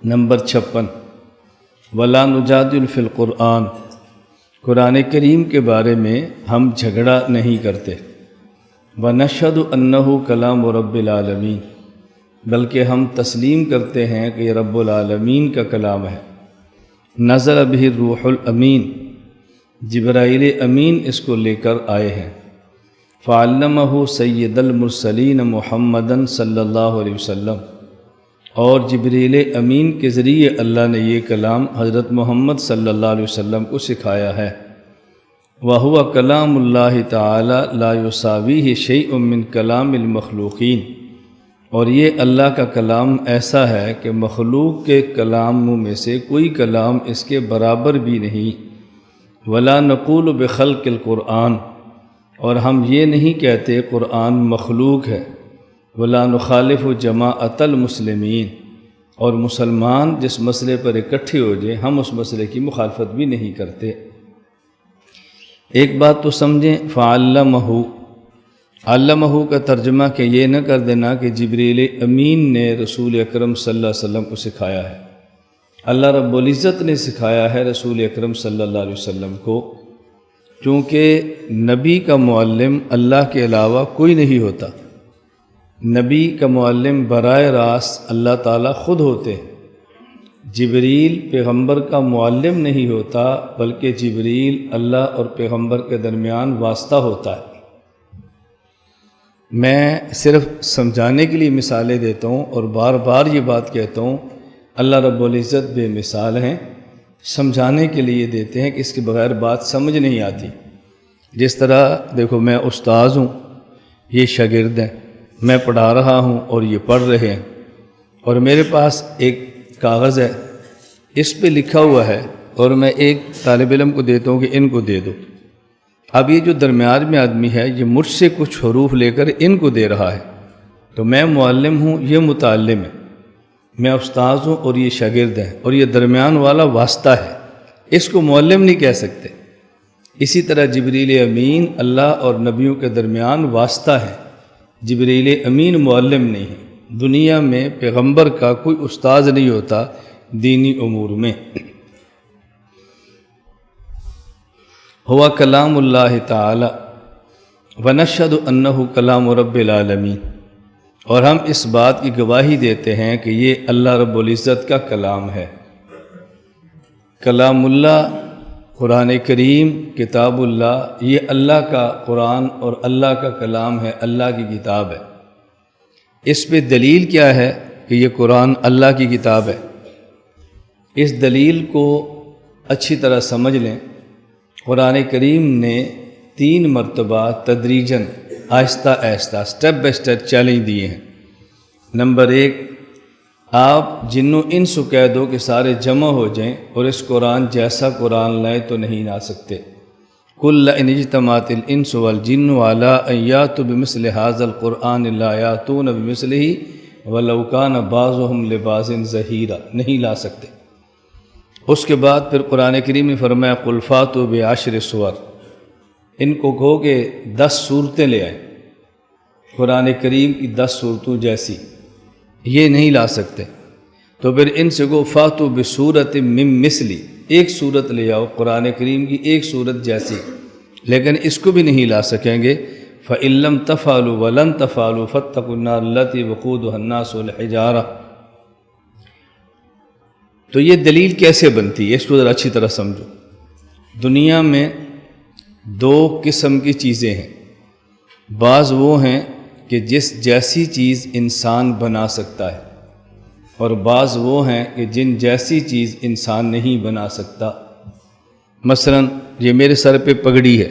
Number 56 ولا نجادل فی القرآن، قرآن کریم کے بارے میں ہم جھگڑا نہیں کرتے۔ ونشہد انہ کلام رب العالمین، بلکہ ہم تسلیم کرتے ہیں کہ یہ رب العالمین کا کلام ہے۔ نزل بہ الروح الامین، جبرائیل امین اس کو لے کر آئے ہیں۔ فعلمہ سید المرسلین محمدً صلی اللہ علیہ وسلم، اور جبریل امین کے ذریعے اللہ نے یہ کلام حضرت محمد صلی اللہ علیہ وسلم کو سکھایا ہے۔ وہو کلام اللہ تعالی لا یساویہ شیء من کلام المخلوقین، اور یہ اللہ کا کلام ایسا ہے کہ مخلوق کے کلاموں میں سے کوئی کلام اس کے برابر بھی نہیں۔ ولا نقول بخلق القرآن، اور ہم یہ نہیں کہتے قرآن مخلوق ہے۔ ولا نخالف جماعت المسلمین، اور مسلمان جس مسئلے پر اکٹھے ہو جائیں ہم اس مسئلے کی مخالفت بھی نہیں کرتے۔ ایک بات تو سمجھیں، فعلمہ، علمہ کا ترجمہ کہ یہ نہ کر دینا کہ جبریل امین نے رسول اکرم صلی اللہ علیہ وسلم کو سکھایا ہے۔ اللہ رب العزت نے سکھایا ہے رسول اکرم صلی اللہ علیہ وسلم کو، چونکہ نبی کا معلم اللہ کے علاوہ کوئی نہیں ہوتا۔ نبی کا معلم براہ راست اللہ تعالیٰ خود ہوتے ہیں۔ جبریل پیغمبر کا معلم نہیں ہوتا، بلکہ جبریل اللہ اور پیغمبر کے درمیان واسطہ ہوتا ہے۔ میں صرف سمجھانے کے لیے مثالیں دیتا ہوں اور بار بار یہ بات کہتا ہوں، اللہ رب العزت بے مثال ہیں، سمجھانے کے لیے دیتے ہیں کہ اس کے بغیر بات سمجھ نہیں آتی۔ جس طرح دیکھو، میں استاذ ہوں، یہ شاگرد ہیں، میں پڑھا رہا ہوں اور یہ پڑھ رہے ہیں، اور میرے پاس ایک کاغذ ہے، اس پہ لکھا ہوا ہے، اور میں ایک طالب علم کو دیتا ہوں کہ ان کو دے دو۔ اب یہ جو درمیان میں آدمی ہے یہ مجھ سے کچھ حروف لے کر ان کو دے رہا ہے، تو میں معلم ہوں، یہ متعلم ہے، میں استاذ ہوں اور یہ شاگرد ہے، اور یہ درمیان والا واسطہ ہے، اس کو معلم نہیں کہہ سکتے۔ اسی طرح جبریل امین اللہ اور نبیوں کے درمیان واسطہ ہے، جبریل امین معلم نہیں ہے۔ دنیا میں پیغمبر کا کوئی استاذ نہیں ہوتا دینی امور میں۔ ہوا کلام اللہ تعالی ونشہد انہ کلام رب العالمین، اور ہم اس بات کی گواہی دیتے ہیں کہ یہ اللہ رب العزت کا کلام ہے۔ کلام اللہ، قرآن کریم، کتاب اللہ، یہ اللہ کا قرآن اور اللہ کا کلام ہے، اللہ کی کتاب ہے۔ اس پہ دلیل کیا ہے کہ یہ قرآن اللہ کی کتاب ہے؟ اس دلیل کو اچھی طرح سمجھ لیں۔ قرآن کریم نے 3 مرتبہ تدریجاً، آہستہ آہستہ، سٹیپ بائی سٹیپ چیلنج دیے ہیں۔ نمبر 1، آپ جنوں انس کو کہہ دو کہ سارے جمع ہو جائیں اور اس قرآن جیسا قرآن لائیں تو نہیں لا سکتے۔ قل لئن اجتمعت الانس والجن علی ان یأتوا بمثل ھذا القرآن لا یأتون بمثلہ ولو کان بعضهم لبعض ظہیرا، نہیں لا سکتے۔ اس کے بعد پھر قرآن کریم نے فرمایا قل فاتوا بعشر سور، ان کو کہو کہ 10 صورتیں لے آئیں، قرآن کریم کی 10 صورتوں جیسی، یہ نہیں لا سکتے۔ تو پھر ان سے کہو فاتوا بسورۃ من مثلی، ایک صورت لے آؤ قرآن کریم کی ایک صورت جیسی، لیکن اس کو بھی نہیں لا سکیں گے۔ فَإِن لَّمْ تَفْعَلُوا وَلَن تَفْعَلُوا فَاتَّقُوا النَّارَ الَّتِي وَقُودُهَا النَّاسُ وَالْحِجَارَةُ۔ تو یہ دلیل کیسے بنتی ہے، اس کو ذرا اچھی طرح سمجھو۔ دنیا میں 2 قسم کی چیزیں ہیں، بعض وہ ہیں کہ جس جیسی چیز انسان بنا سکتا ہے، اور بعض وہ ہیں کہ جن جیسی چیز انسان نہیں بنا سکتا۔ مثلا یہ میرے سر پہ پگڑی ہے،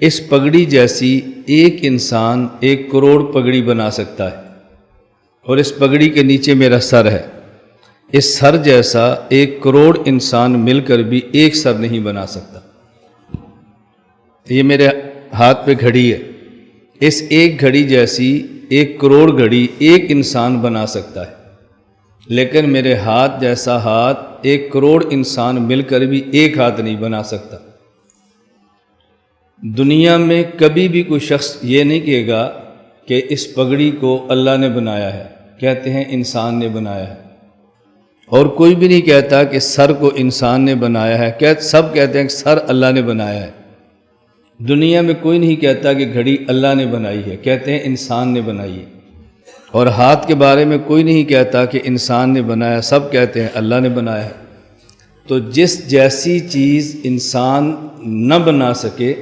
اس پگڑی جیسی ایک انسان 1 کروڑ پگڑی بنا سکتا ہے، اور اس پگڑی کے نیچے میرا سر ہے، اس سر جیسا 1 کروڑ انسان مل کر بھی ایک سر نہیں بنا سکتا۔ یہ میرے ہاتھ پہ گھڑی ہے، اس ایک گھڑی جیسی 1 کروڑ گھڑی ایک انسان بنا سکتا ہے، لیکن میرے ہاتھ جیسا ہاتھ 1 کروڑ انسان مل کر بھی ایک ہاتھ نہیں بنا سکتا۔ دنیا میں کبھی بھی کوئی شخص یہ نہیں کہے گا کہ اس پگڑی کو اللہ نے بنایا ہے، کہتے ہیں انسان نے بنایا ہے۔ اور کوئی بھی نہیں کہتا کہ سر کو انسان نے بنایا ہے، سب کہتے ہیں کہ سر اللہ نے بنایا ہے۔ دنیا میں کوئی نہیں کہتا کہ گھڑی اللہ نے بنائی ہے، کہتے ہیں انسان نے بنائی ہے۔ اور ہاتھ کے بارے میں کوئی نہیں کہتا کہ انسان نے بنایا، سب کہتے ہیں اللہ نے بنایا ہے۔ تو جس جیسی چیز انسان نہ بنا سکے،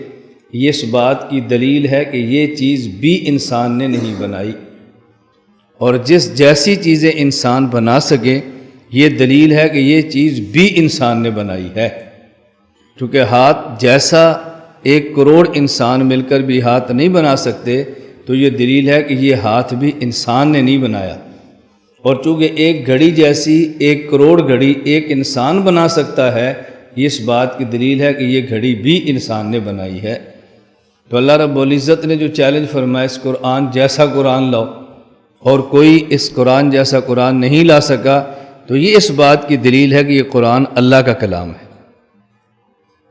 یہ اس بات کی دلیل ہے کہ یہ چیز بھی انسان نے نہیں بنائی، اور جس جیسی چیزیں انسان بنا سکے یہ دلیل ہے کہ یہ چیز بھی انسان نے بنائی ہے۔ چونکہ ہاتھ جیسا 1 کروڑ انسان مل کر بھی ہاتھ نہیں بنا سکتے، تو یہ دلیل ہے کہ یہ ہاتھ بھی انسان نے نہیں بنایا۔ اور چونکہ ایک گھڑی جیسی 1 کروڑ گھڑی ایک انسان بنا سکتا ہے، یہ اس بات کی دلیل ہے کہ یہ گھڑی بھی انسان نے بنائی ہے۔ تو اللہ رب العزت نے جو چیلنج فرمایا اس قرآن جیسا قرآن لاؤ، اور کوئی اس قرآن جیسا قرآن نہیں لا سکا، تو یہ اس بات کی دلیل ہے کہ یہ قرآن اللہ کا کلام ہے۔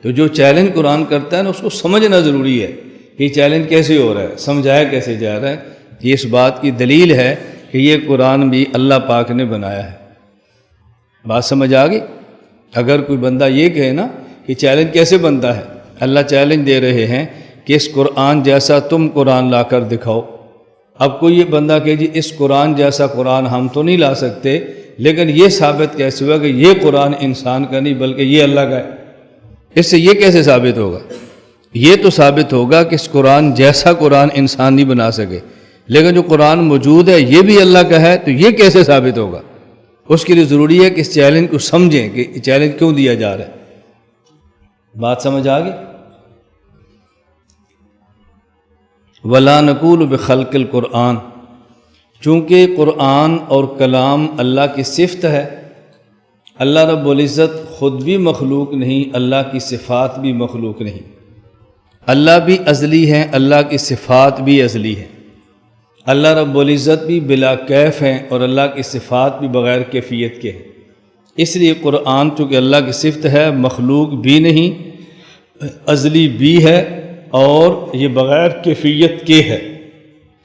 تو جو چیلنج قرآن کرتا ہے نا، اس کو سمجھنا ضروری ہے کہ یہ چیلنج کیسے ہو رہا ہے، سمجھایا کیسے جا رہا ہے۔ یہ اس بات کی دلیل ہے کہ یہ قرآن بھی اللہ پاک نے بنایا ہے۔ بات سمجھ آ گئی؟ اگر کوئی بندہ یہ کہے نا کہ چیلنج کیسے بنتا ہے، اللہ چیلنج دے رہے ہیں کہ اس قرآن جیسا تم قرآن لا کر دکھاؤ۔ اب کوئی یہ بندہ کہ جی اس قرآن جیسا قرآن ہم تو نہیں لا سکتے، لیکن یہ ثابت کیسے ہوا کہ یہ قرآن انسان کا نہیں بلکہ یہ اللہ کا ہے؟ اس سے یہ کیسے ثابت ہوگا؟ یہ تو ثابت ہوگا کہ اس قرآن جیسا قرآن انسان نہیں بنا سکے، لیکن جو قرآن موجود ہے یہ بھی اللہ کا ہے، تو یہ کیسے ثابت ہوگا؟ اس کے لیے ضروری ہے کہ اس چیلنج کو سمجھیں کہ یہ چیلنج کیوں دیا جا رہا ہے۔ بات سمجھ آ گئی؟ وَلَا نَقُولُ بِخَلْقِ الْقُرْآنِ، چونکہ قرآن اور کلام اللہ کی صفت ہے۔ اللہ رب العزت خود بھی مخلوق نہیں، اللہ کی صفات بھی مخلوق نہیں۔ اللہ بھی ازلی ہیں، اللہ کی صفات بھی ازلی ہیں۔ اللہ رب العزت بھی بلا کیف ہیں، اور اللہ کی صفات بھی بغیر کیفیت کے ہیں۔ اس لیے قرآن چونکہ اللہ کی صفت ہے، مخلوق بھی نہیں، ازلی بھی ہے، اور یہ بغیر کیفیت کے ہے۔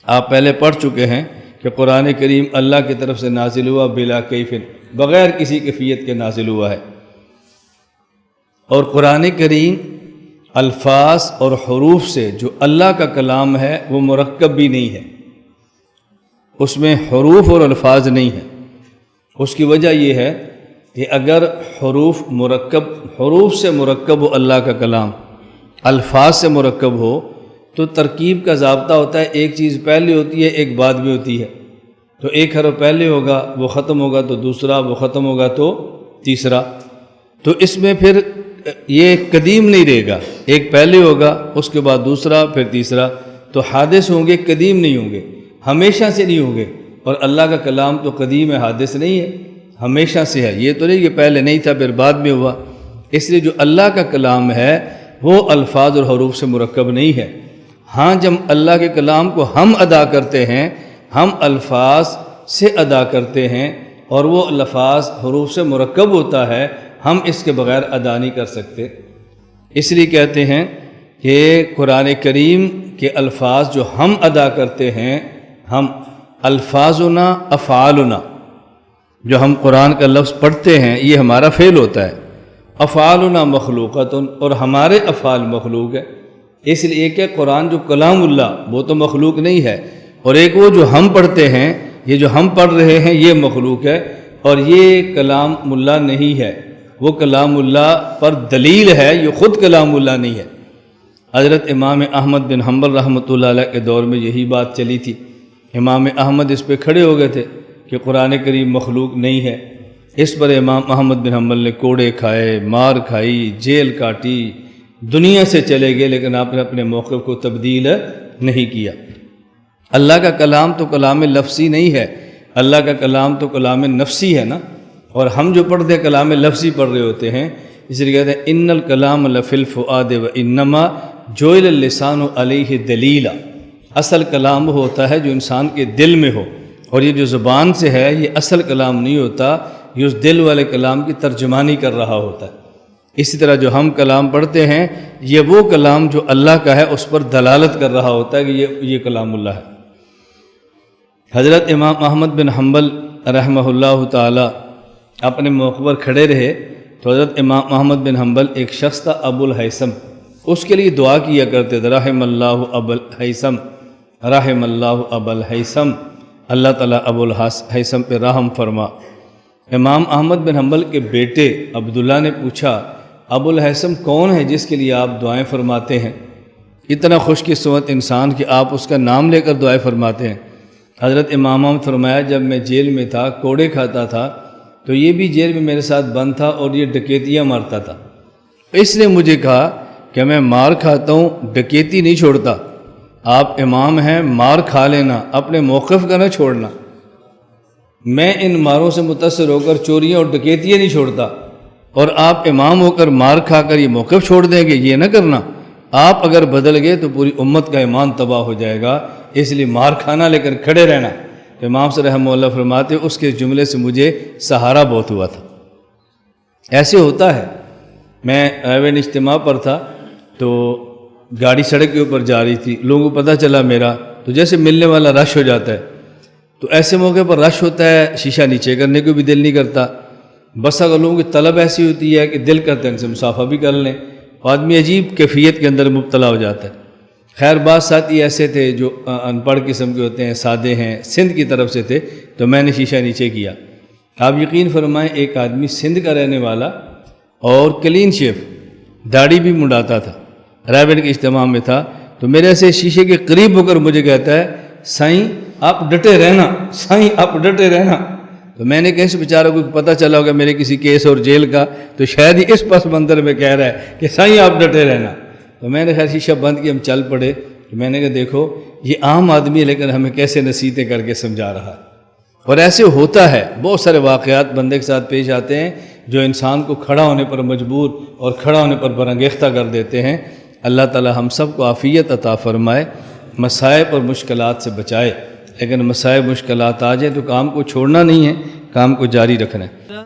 آپ پہلے پڑھ چکے ہیں کہ قرآن کریم اللہ کی طرف سے نازل ہوا بلا کیف، بغیر کسی کیفیت کے نازل ہوا ہے۔ اور قرآن کریم الفاظ اور حروف سے جو اللہ کا کلام ہے وہ مرکب بھی نہیں ہے، اس میں حروف اور الفاظ نہیں ہیں۔ اس کی وجہ یہ ہے کہ اگر حروف سے مرکب ہو اللہ کا کلام، الفاظ سے مرکب ہو، تو ترکیب کا ضابطہ ہوتا ہے ایک چیز پہلے ہوتی ہے ایک بعد میں ہوتی ہے۔ تو ایک حرف پہلے ہوگا وہ ختم ہوگا تو دوسرا، وہ ختم ہوگا تو تیسرا۔ تو اس میں پھر یہ قدیم نہیں رہے گا، ایک پہلے ہوگا اس کے بعد دوسرا پھر تیسرا، تو حادث ہوں گے، قدیم نہیں ہوں گے، ہمیشہ سے نہیں ہوں گے۔ اور اللہ کا کلام تو قدیم ہے، حادث نہیں ہے، ہمیشہ سے ہے۔ یہ تو نہیں کہ پہلے نہیں تھا پھر بعد میں ہوا۔ اس لیے جو اللہ کا کلام ہے وہ الفاظ اور حروف سے مرکب نہیں ہے۔ ہاں جب اللہ کے کلام کو ہم ادا کرتے ہیں، ہم الفاظ سے ادا کرتے ہیں، اور وہ الفاظ حروف سے مرکب ہوتا ہے، ہم اس کے بغیر ادا نہیں کر سکتے۔ اس لیے کہتے ہیں کہ قرآن کریم کے الفاظ جو ہم ادا کرتے ہیں، ہم الفاظنا افعالنا، جو ہم قرآن کا لفظ پڑھتے ہیں یہ ہمارا فعل ہوتا ہے، افعالنا مخلوقۃ، اور ہمارے افعال مخلوق ہے۔ اس لیے ایک ہے قرآن جو کلام اللہ وہ تو مخلوق نہیں ہے، اور ایک وہ جو ہم پڑھتے ہیں، یہ جو ہم پڑھ رہے ہیں یہ مخلوق ہے، اور یہ کلام اللہ نہیں ہے۔ وہ کلام اللہ پر دلیل ہے، یہ خود کلام اللہ نہیں ہے۔ حضرت امام احمد بن حنبل رحمۃ اللہ علیہ کے دور میں یہی بات چلی تھی۔ امام احمد اس پہ کھڑے ہو گئے تھے کہ قرآن کریم مخلوق نہیں ہے۔ اس پر امام احمد بن حنبل نے کوڑے کھائے، مار کھائی، جیل کاٹی، دنیا سے چلے گئے، لیکن آپ نے اپنے موقف کو تبدیل نہیں کیا۔ اللہ کا کلام تو کلام لفظی نہیں ہے، اللہ کا کلام تو کلام نفسی ہے نا، اور ہم جو پڑھتے ہیں کلام لفظی پڑھ رہے ہوتے ہیں۔ اس لیے کہتے ہیں ان الکلام لفی الفؤاد وانما جعل اللسان علیہ دلیلا، اصل کلام وہ ہوتا ہے جو انسان کے دل میں ہو، اور یہ جو زبان سے ہے یہ اصل کلام نہیں ہوتا، یہ اس دل والے کلام کی ترجمانی کر رہا ہوتا ہے۔ اسی طرح جو ہم کلام پڑھتے ہیں یہ وہ کلام جو اللہ کا ہے اس پر دلالت کر رہا ہوتا ہے کہ یہ کلام اللہ ہے۔ حضرت امام احمد بن حنبل رحمہ اللہ تعالی اپنے موقع پر کھڑے رہے تو حضرت امام احمد بن حنبل ایک شخص تھا ابو الہیثم، اس کے لیے دعا کیا کرتے تھے، رحم اللہ ابو الہیثم، رحم اللہ ابو الہیثم، اللہ تعالیٰ ابو الہیثم پہ رحم فرما۔ امام احمد بن حنبل کے بیٹے عبداللہ نے پوچھا ابو الہیثم کون ہے جس کے لیے آپ دعائیں فرماتے ہیں؟ اتنا خوش قسمت انسان کہ آپ اس کا نام لے کر دعائیں فرماتے ہیں۔ حضرت امام احمد فرمایا جب میں جیل میں تھا، کوڑے کھاتا تھا، تو یہ بھی جیل میں میرے ساتھ بند تھا اور یہ ڈکیتیاں مارتا تھا، اس نے مجھے کہا کہ میں مار کھاتا ہوں، ڈکیتی نہیں چھوڑتا، آپ امام ہیں، مار کھا لینا، اپنے موقف کا نہ چھوڑنا۔ میں ان ماروں سے متاثر ہو کر چوریاں اور ڈکیتیاں نہیں چھوڑتا، اور آپ امام ہو کر مار کھا کر یہ موقف چھوڑ دیں گے، یہ نہ کرنا۔ آپ اگر بدل گئے تو پوری امت کا ایمان تباہ ہو جائے گا، اس لیے مار کھانا لے کر کھڑے رہنا۔ امام سے رحمہ اللہ فرماتے اس کے جملے سے مجھے سہارا بہت ہوا تھا۔ ایسے ہوتا ہے، میں ایون اجتماع پر تھا تو گاڑی سڑک کے اوپر جا رہی تھی، لوگوں کو پتہ چلا میرا، تو جیسے ملنے والا رش ہو جاتا ہے، تو ایسے موقع پر رش ہوتا ہے، شیشہ نیچے کرنے کو بھی دل نہیں کرتا، بس اگر لوگوں کی طلب ایسی ہوتی ہے کہ دل کرتے ہیں ان سے مصافحہ بھی کر لیں، آدمی عجیب کیفیت کے اندر مبتلا ہو جاتا ہے۔ خیر بعض ساتھی ایسے تھے جو ان پڑھ قسم کے ہوتے ہیں، سادے ہیں، سندھ کی طرف سے تھے، تو میں نے شیشہ نیچے کیا۔ آپ یقین فرمائیں ایک آدمی سندھ کا رہنے والا اور کلین شیف، داڑھی بھی منڈاتا تھا، رائبڈ کے اجتماع میں تھا، تو میرے سے شیشے کے قریب ہو کر مجھے کہتا ہے سائیں آپ ڈٹے رہنا، سائیں آپ ڈٹے رہنا۔ تو میں نے کہیں سے بیچارہ کو پتہ چلا ہوگا میرے کسی کیس اور جیل کا، تو شاید ہی اس پس منظر میں کہہ رہا ہے کہ سائیں آپ ڈٹے رہنا۔ تو میں نے خیر شیشہ بند کی، ہم چل پڑے، تو میں نے کہا دیکھو یہ عام آدمی ہے لیکن ہمیں کیسے نصیحتیں کر کے سمجھا رہا ہے۔ اور ایسے ہوتا ہے، بہت سارے واقعات بندے کے ساتھ پیش آتے ہیں جو انسان کو کھڑا ہونے پر مجبور اور کھڑا ہونے پر برانگیختہ کر دیتے ہیں۔ اللہ تعالی ہم سب کو عافیت عطا فرمائے، مصائب اور مشکلات سے بچائے، لیکن مصائب مشکلات آ جائیں تو کام کو چھوڑنا نہیں ہے، کام کو جاری رکھنا ہے۔